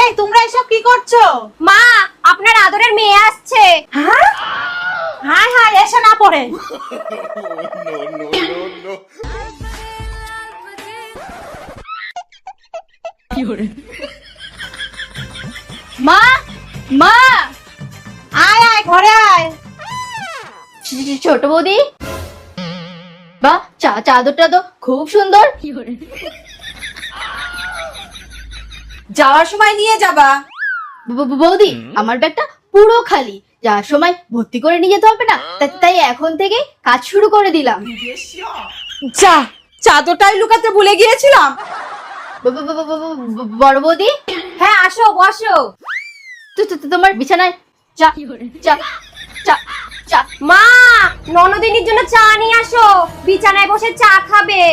এই তোমরা এসব কি করছো? মা, আপনার আদরের মেয়ে আসছে। হ্যাঁ হাই হাই, এসে না পড়ে। মা, মা, আয় আয়, ঘরে আয়। ছোট বৌদি, বাহ, চাদরটা তো খুব সুন্দর। যাওয়ার সময় নিয়ে যাবা। বৌদি, আমার ব্যাগটা পুরো খালি, যাওয়ার সময় ভর্তি করে নিয়ে যেতে হবে না? তাই এখন থেকে কাজ শুরু করে দিলাম। যা, চাদরটাই লুকাতে ভুলে গিয়েছিলাম। বড় বৌদি, হ্যাঁ, আসো বসো। তোমার বিছানায় চা চা চা চা। মা, ননদিনীর জন্য চা নিয়ে আসো, বিছানায় বসে চা খাবে।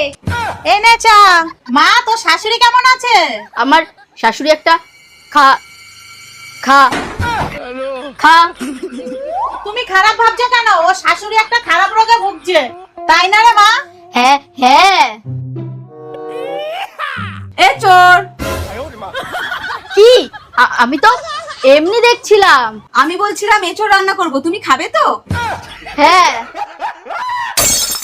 এনে চা। মা, তোর শাশুড়ি কেমন আছে? আমার শাশুড়ি একটা খা খা খা। তুমি খারাপ ভাবছো কেন? ও শাশুড়ি একটা খারাপ রোগে ভুগছে, তাই না রে মা? হ্যাঁ হ্যাঁ। এ চোর! কি? আমি তো এমনি দেখছিলাম। আমি বলছিলাম এঁচোড় রান্না করব, তুমি খাবে তো? হ্যাঁ।